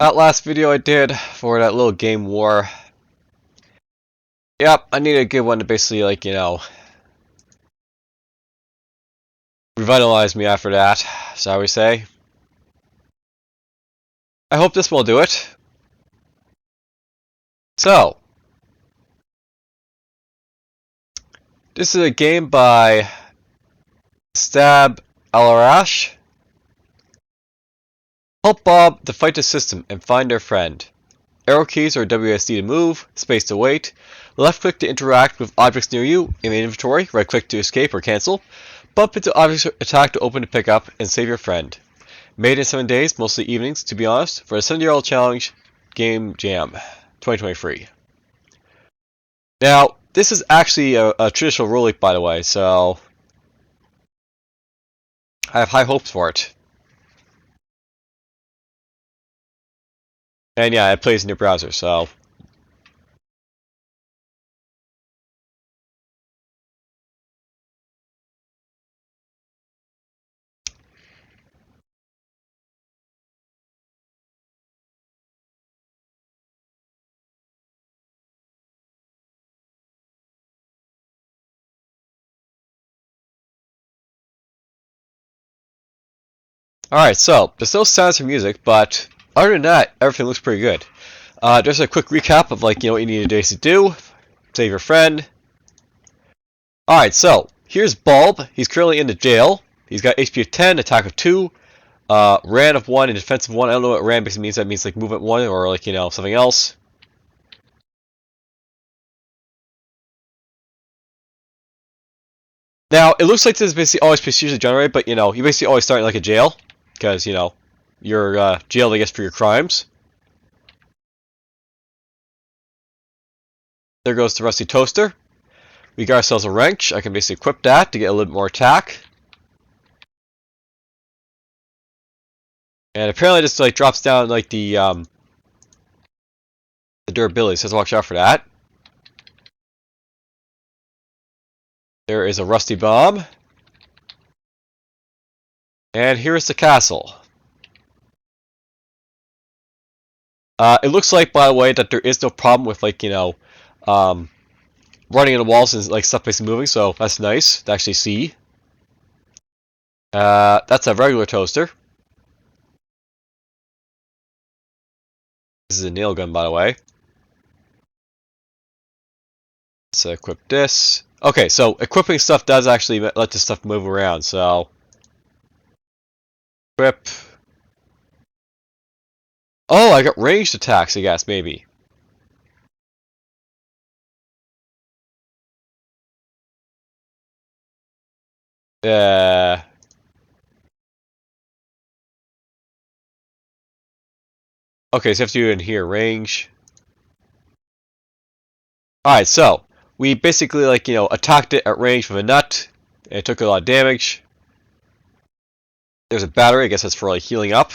That last video I did for that little game war. Yep, I need a good one to basically, revitalize me after that, shall we say. I hope this will do it. So, this is a game by Stab Alarash. Help Bob to fight the system and find their friend. Arrow keys are WSD to move, space to wait, left click to interact with objects near you in the inventory, right click to escape or cancel, bump into objects attack to open to pick up, and save your friend. Made in 7 days, mostly evenings to be honest, for a 70-year-old challenge game jam 2023. Now, this is actually a traditional roguelike, by the way, so I have high hopes for it. And yeah, it plays in your browser, so alright, so there's no sounds or music, but other than that, everything looks pretty good. Just a quick recap of what you need to basically do. Save your friend. Alright, so here's Bulb. He's currently in the jail. He's got HP of 10, attack of 2, ran of 1, and defense of 1. I don't know what ran basically means. That means like movement 1 or something else. Now, it looks like this is basically always procedurally generated, but you basically always start in like a jail. Because, you're jailed, I guess, for your crimes. There goes the rusty toaster. We got ourselves a wrench. I can basically equip that to get a little bit more attack. And apparently this drops down the durability, so let's watch out for that. There is a rusty bomb. And here is the castle. It looks like, by the way, that there is no problem with running into walls and stuff basically moving, so that's nice to actually see. That's a regular toaster. This is a nail gun, by the way. Let's equip this. Okay, so equipping stuff does actually let this stuff move around, so equip. Oh, I got ranged attacks, I guess, maybe. Okay, so you have to do it in here, range. Alright, so we basically attacked it at range with a nut, and it took a lot of damage. There's a battery, I guess that's for healing up.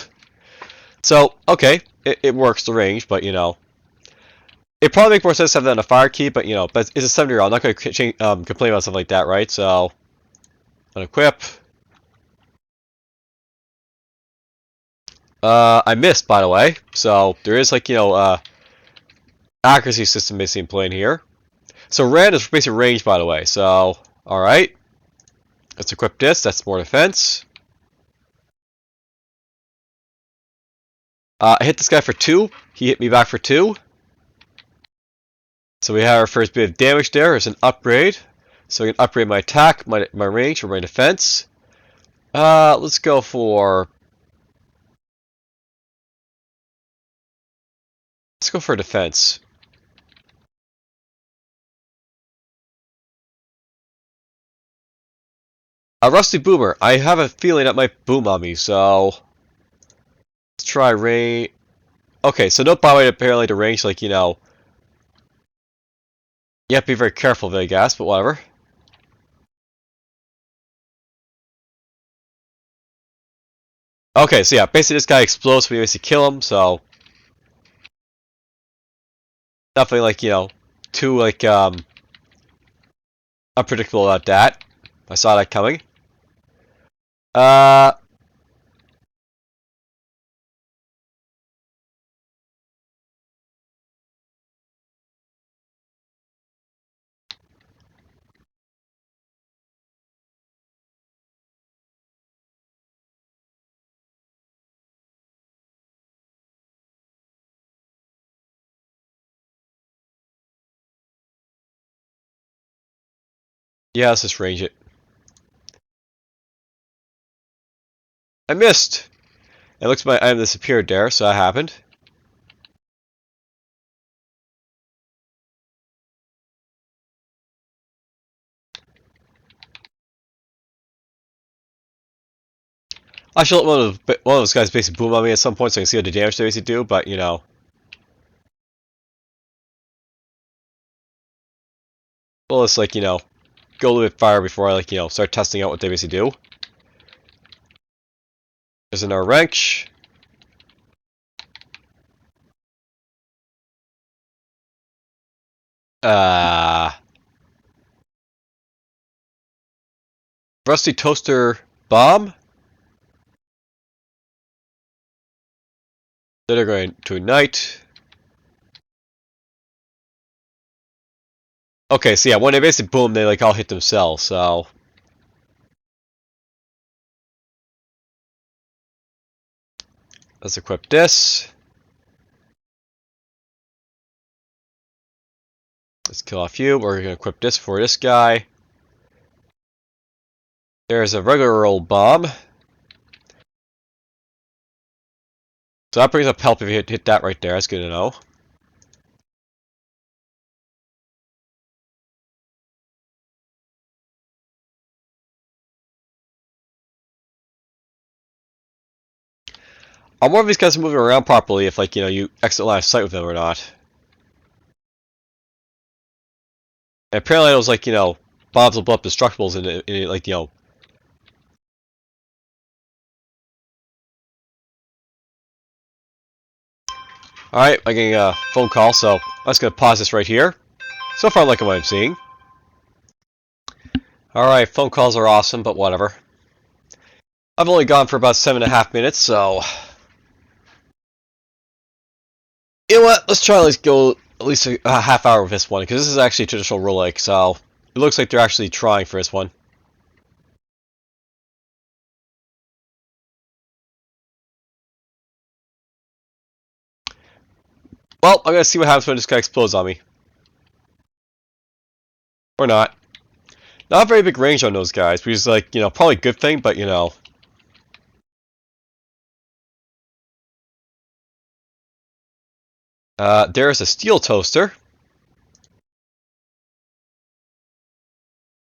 So, okay, it works the range, but it'd probably make more sense to have that on a fire key, but but it's a 7-year-old. I'm not going to complain about something like that, right? So, unequip. I missed, by the way. So there is accuracy system basically in play here. So ran is basically range, by the way. So all right, let's equip this. That's more defense. I hit this guy for 2. He hit me back for 2. So we have our first bit of damage there. It's an upgrade. So we can upgrade my attack, my range, or my defense. Let's go for defense. A rusty boomer. I have a feeling that might boom on me, so let's try range. Okay, so no power apparently to range, you have to be very careful of it, I guess, but whatever. Okay, so yeah, basically this guy explodes when you basically kill him, so nothing too unpredictable about that. I saw that coming. Yeah, let's just range it. I missed! It looks like my item disappeared there, so that happened. I should let one of those guys basically boom on me at some point so I can see what the damage they basically do, but you know. Well, let's like, you know, go a little bit far before I like, you know, start testing out what they basically do. There's another wrench. Uh, Rusty toaster bomb. Then they're going to ignite. Okay, so yeah, when they basically boom, they like all hit themselves, so. Let's equip this. Let's kill off you. We're going to equip this for this guy. There's a regular old bomb. So that brings up help if you hit that right there. That's good to know. I'm wondering if these guys are moving around properly, if like, you know, you exit line of sight with them or not. And apparently it was like, you know, bombs will blow up destructibles in like, you know. Alright, I'm getting a phone call, so I'm just going to pause this right here. So far I'm liking what I'm seeing. Alright, phone calls are awesome, but whatever. I've only gone for about 7.5 minutes, so. You know what? Let's try to at least go at least a half hour with this one, because this is actually a traditional roguelike, so it looks like they're actually trying for this one. Well, I'm going to see what happens when this guy explodes on me. Or not. Not a very big range on those guys, which is like, you know, probably a good thing, but you know. There's a steel toaster.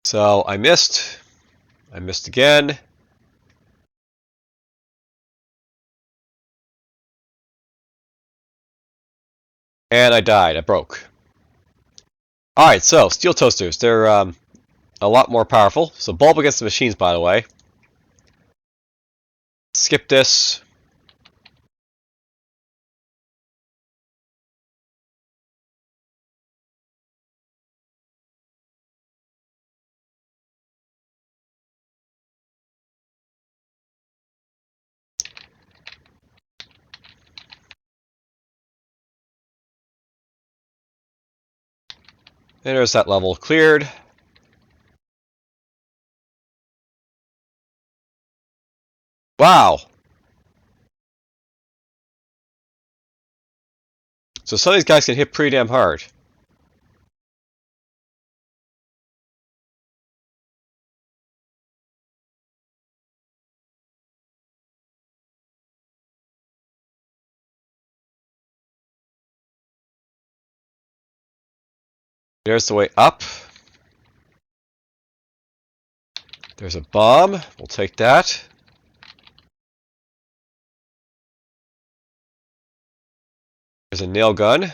So I missed. I missed again. And I died. I broke. Alright, so steel toasters. They're a lot more powerful. So bulb against the machines, by the way. Skip this. And there's that level cleared. Wow. So some of these guys can hit pretty damn hard. There's the way up. There's a bomb. We'll take that. There's a nail gun.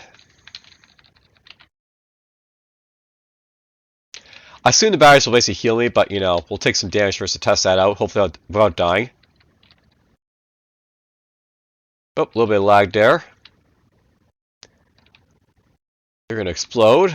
I assume the batteries will basically heal me, but you know, we'll take some damage first to test that out, hopefully without dying. Oh, a little bit of lag there. They're going to explode.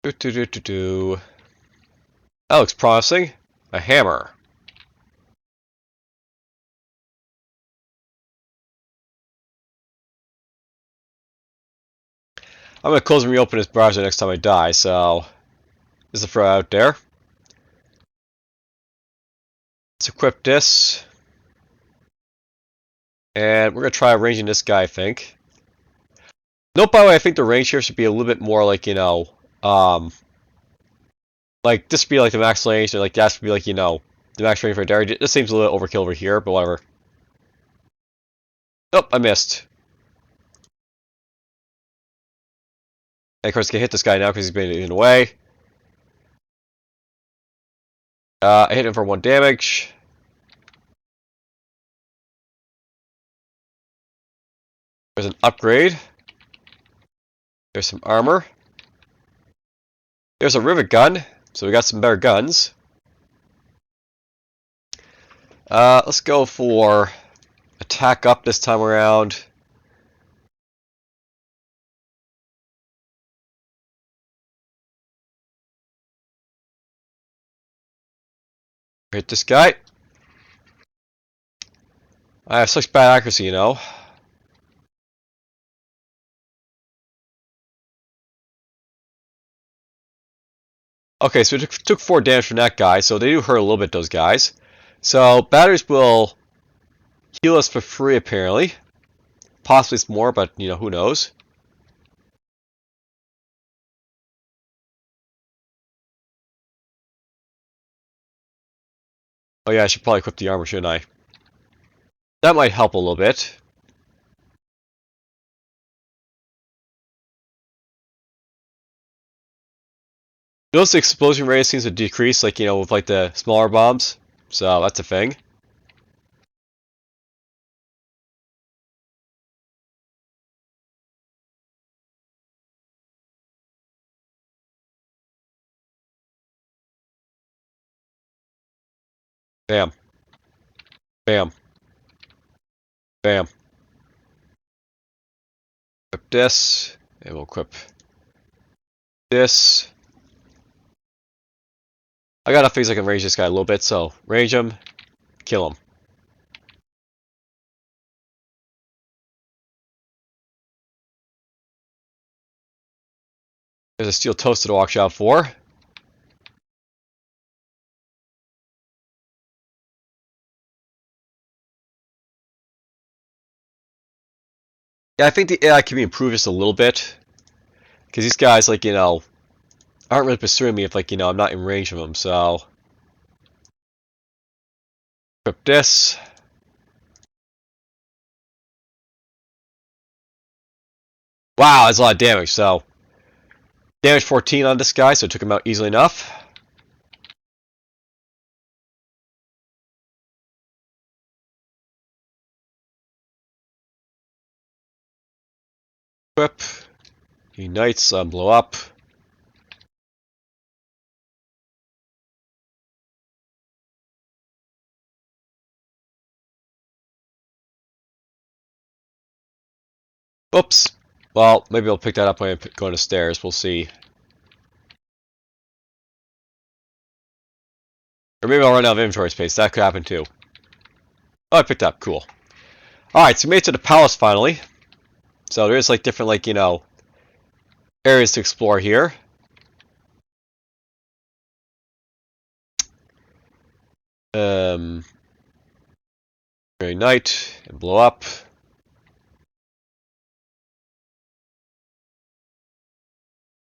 That looks promising. A hammer. I'm gonna close and reopen this browser next time I die, so this is a throw out there. Let's equip this. And we're gonna try arranging this guy, I think. Note, by the way, I think the range here should be a little bit more like, like this would be like the max range, and like that should be like, the max range right there. This seems a little overkill over here, but whatever. Nope, I missed. And of course, I can hit this guy now because he's been in the way. I hit him for 1 damage. There's an upgrade. There's some armor. There's a rivet gun, so we got some better guns. Let's go for attack up this time around. Hit this guy. I have such bad accuracy, Okay, so it took 4 damage from that guy, so they do hurt a little bit, those guys. So batteries will heal us for free, apparently. Possibly it's more, but, who knows. Oh yeah, I should probably equip the armor, shouldn't I? That might help a little bit. Notice the explosion rate seems to decrease, like, with like the smaller bombs. So that's a thing. Bam. Bam. Bam. Equip this. And we'll equip this. I got enough things I can range this guy a little bit, so range him, kill him. There's a steel toaster to watch out for. Yeah, I think the AI can be improved just a little bit. Because these guys, like, aren't really pursuing me if, like, I'm not in range of them, so. Equip this. Wow, that's a lot of damage, so. Damage 14 on this guy, so it took him out easily enough. Equip. Unites, blow up. Oops. Well, maybe I'll pick that up when I go on the stairs. We'll see. Or maybe I'll run out of inventory space. That could happen too. Oh, I picked up. Cool. Alright, so we made it to the palace finally. So there's like different, like, areas to explore here. Ignite and blow up.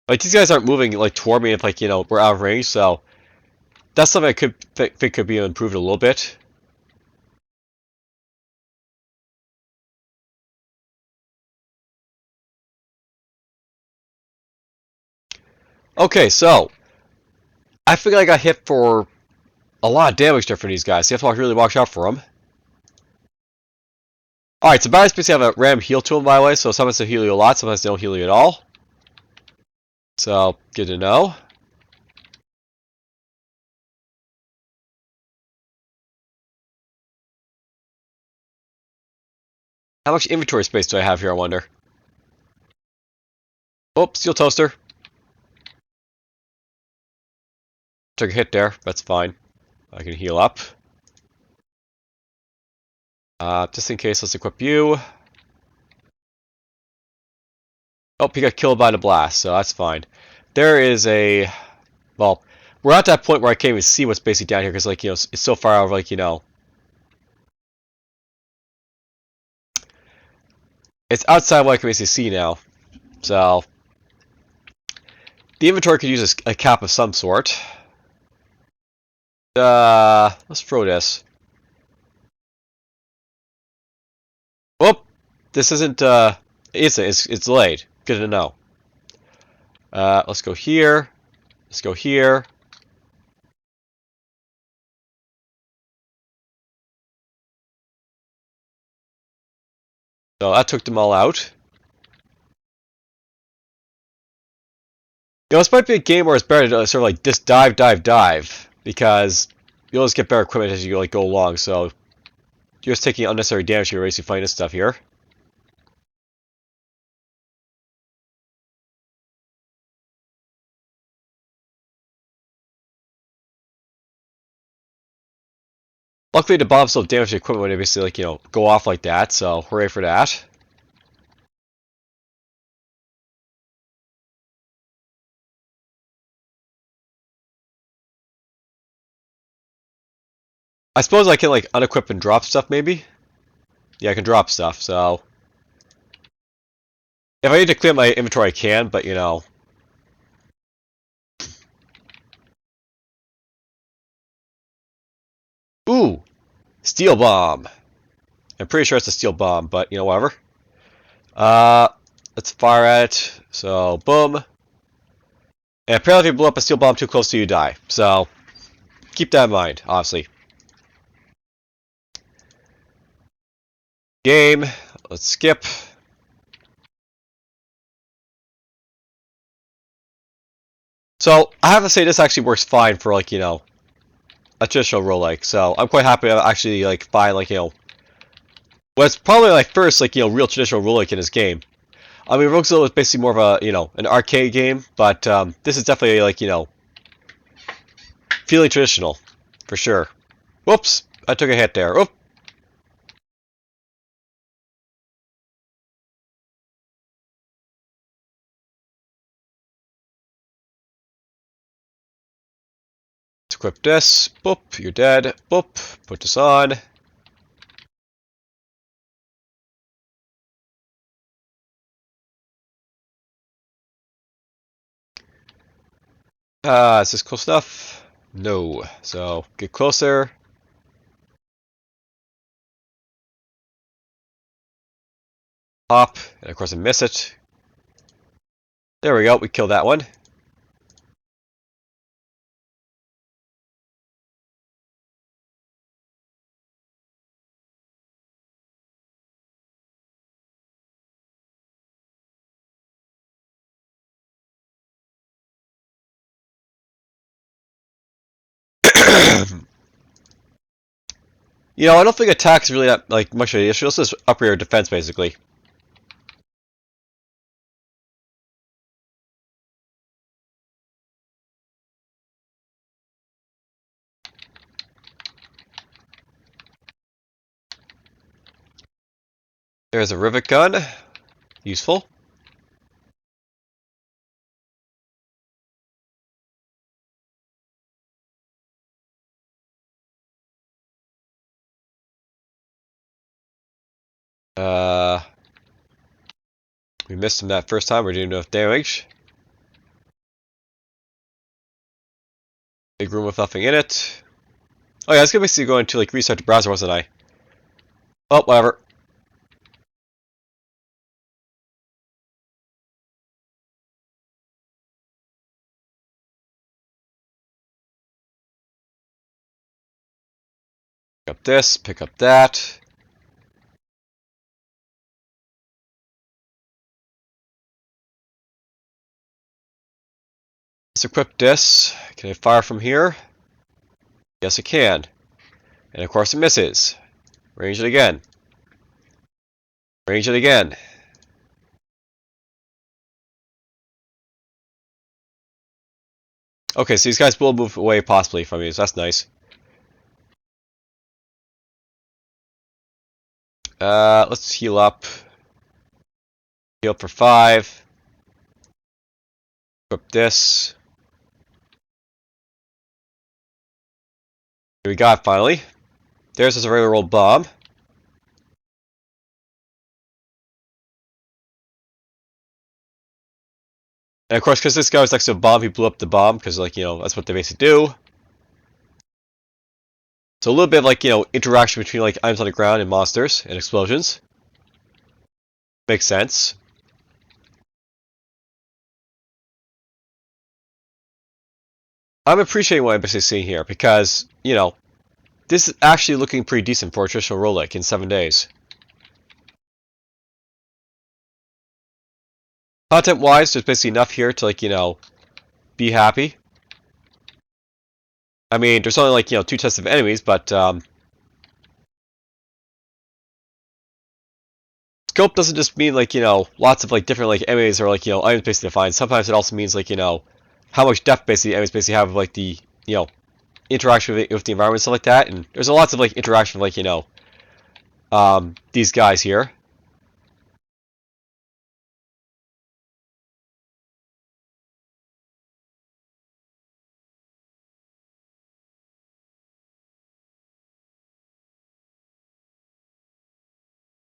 Like, these guys aren't moving, like, toward me if, like, we're out of range, so that's something I could think could be improved a little bit. Okay, so I think I got hit for a lot of damage there for these guys. So you have to really watch out for them. Alright, so batteries basically have a random heal to them, by the way, so sometimes they heal you a lot, sometimes they don't heal you at all. So, good to know. How much inventory space do I have here, I wonder? Oh, steel toaster. Took a hit there. That's fine. I can heal up. Just in case, let's equip you. Oh, he got killed by the blast, so that's fine. There is a... Well, we're at that point where I can't even see what's basically down here, because, like, you know, it's so far out, like, you know... It's outside what I can basically see now. So... The inventory could use a cap of some sort. Let's throw this. Whoop! This isn't, it's delayed. Good to know. Let's go here. Let's go here. So that took them all out. You know, this might be a game where it's better to sort of like just dive, because you'll just get better equipment as you like go along. So you're just taking unnecessary damage here, basically fighting this stuff here. Luckily, the bombs don't damage the equipment when they basically like, you know, go off like that. So hooray for that. I suppose I can like unequip and drop stuff maybe. Yeah, I can drop stuff. So if I need to clear my inventory, I can. But you know. Ooh, steel bomb. I'm pretty sure it's a steel bomb, but you know, whatever. Let's fire at it. So, boom. And apparently if you blow up a steel bomb too close to you, die. So, keep that in mind, obviously. Game. Let's skip. So, I have to say this actually works fine for, like, you know, a traditional roguelike. So, I'm quite happy to actually, like, find, like, you know, what's probably my first, like, you know, real traditional roguelike in this game. I mean, Roguelike was basically more of a, you know, an arcade game, but this is definitely, like, you know, feeling traditional, for sure. Whoops, I took a hit there. Oop. Let's equip this. Boop, you're dead. Boop, put this on. Is this close enough? No. So, get closer. Up, and of course I miss it. There we go, we killed that one. You know, I don't think attack's really that like much of an issue. Let's just up your defense basically. There's a rivet gun. Useful. Uh, we missed him that first time. We're doing enough damage. Big room with nothing in it. Oh yeah, I was gonna basically going to like restart the browser, wasn't I? Oh, whatever. Pick up this, pick up that. Let's equip this. Can I fire from here? Yes, I can. And of course it misses. Range it again. Range it again. Okay, so these guys will move away possibly from you, so that's nice. Let's heal up. Heal up for 5. Equip this. Here we got finally. There's just a regular old bomb. And of course, because this guy was next to a bomb, he blew up the bomb, because, like, you know, that's what they basically do. So a little bit of, like, you know, interaction between, like, items on the ground and monsters and explosions. Makes sense. I'm appreciating what I'm basically seeing here, because, you know, this is actually looking pretty decent for a traditional roguelike in 7 days. Content-wise, there's basically enough here to, like, you know, be happy. I mean, there's only, like, you know, 2 types of enemies, but, scope doesn't just mean, like, you know, lots of, like, different, like, enemies or, like, you know, items basically defined. Sometimes it also means, like, you know, how much depth basically enemies basically have, like, the, you know, interaction with the environment and stuff like that. And there's lots of, like, interaction with, like, you know, these guys here.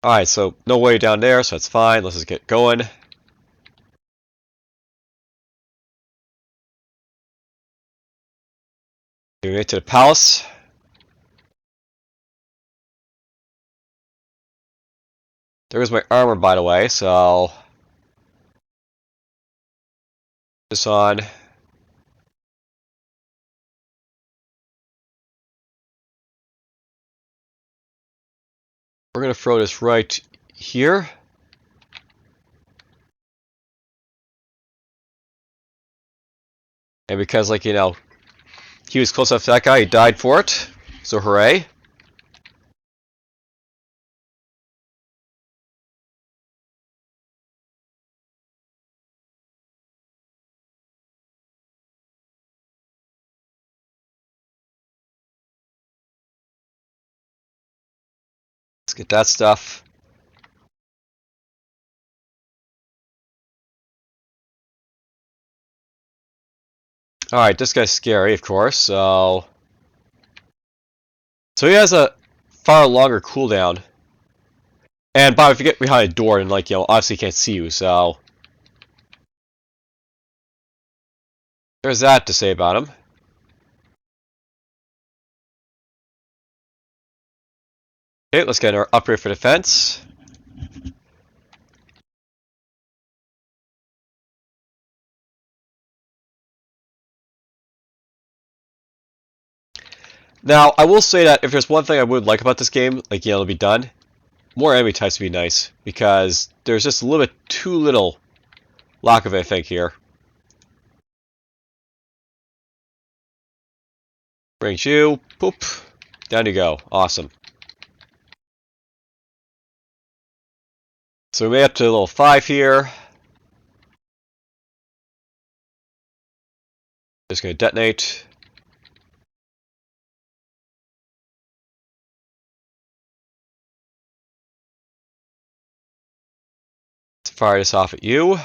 Alright, so no way down there, so that's fine. Let's just get going. We made it to the palace. There was my armor, by the way, so this on. We're gonna throw this right here. And because, like, you know, he was close enough to that guy, he died for it. So hooray. Let's get that stuff. Alright, this guy's scary, of course, so he has a far longer cooldown. And Bob, if you get behind a door and, like, you know, obviously can't see you, so there's that to say about him. Okay, let's get our upgrade for defense. Now, I will say that if there's one thing I would like about this game, like, you know, it'll be done, more enemy types would be nice, because there's just a little bit too little lack of it, I think, here. Brings you, poop, down you go, awesome. So we made up to level 5 here. Just gonna detonate. Let's fire this off at you.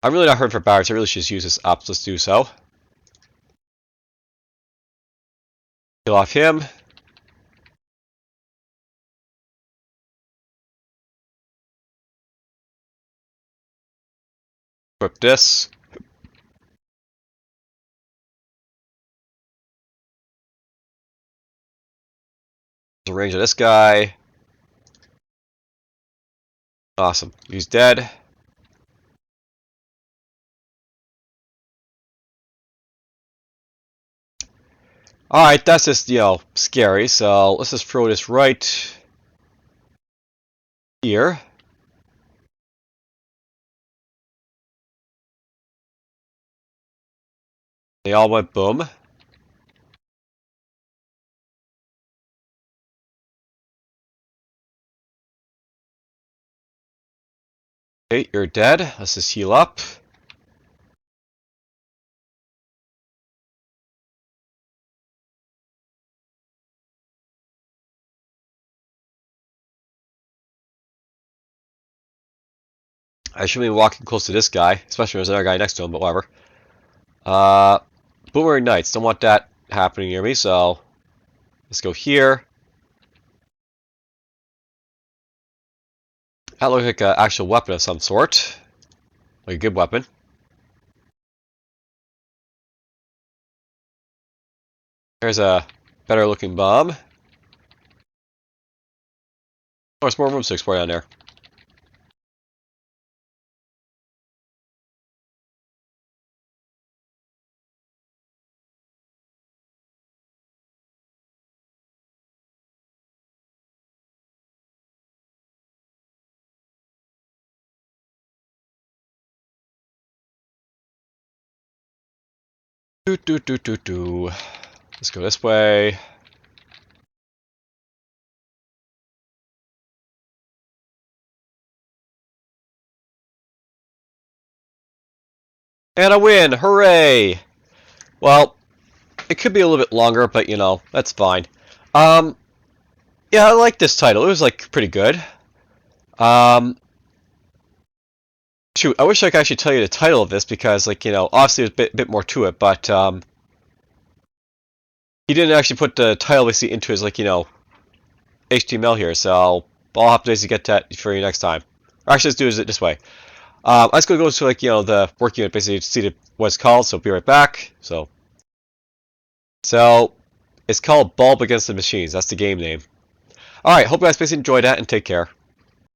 I'm really not hurting for barracks, I really should just use this up, let's do so. Kill off him. Equip this. The range of this guy. Awesome. He's dead. Alright, that's just, you know, scary, so let's just throw this right here. They all went boom. Okay, you're dead. Let's just heal up. I shouldn't be walking close to this guy, especially when there's another guy next to him, but whatever. Boomerang Knights, don't want that happening near me, so let's go here. That looks like an actual weapon of some sort. Like a good weapon. There's a better looking bomb. Oh, there's more rooms to explore down there. Let's go this way. And a win! Hooray! Well, it could be a little bit longer, but you know, that's fine. Yeah, I like this title. It was like pretty good. Um, Shoot, I wish I could actually tell you the title of this because, like, you know, obviously there's a bit more to it, but he didn't actually put the title basically into his, like, you know, HTML here. So I'll have to basically get that for you next time. Or actually, let's do it this way. I'm just gonna go to, like, you know, the work unit basically to see what it's called. So be right back. So it's called Bulb Against the Machines. That's the game name. All right, hope you guys basically enjoyed that and take care.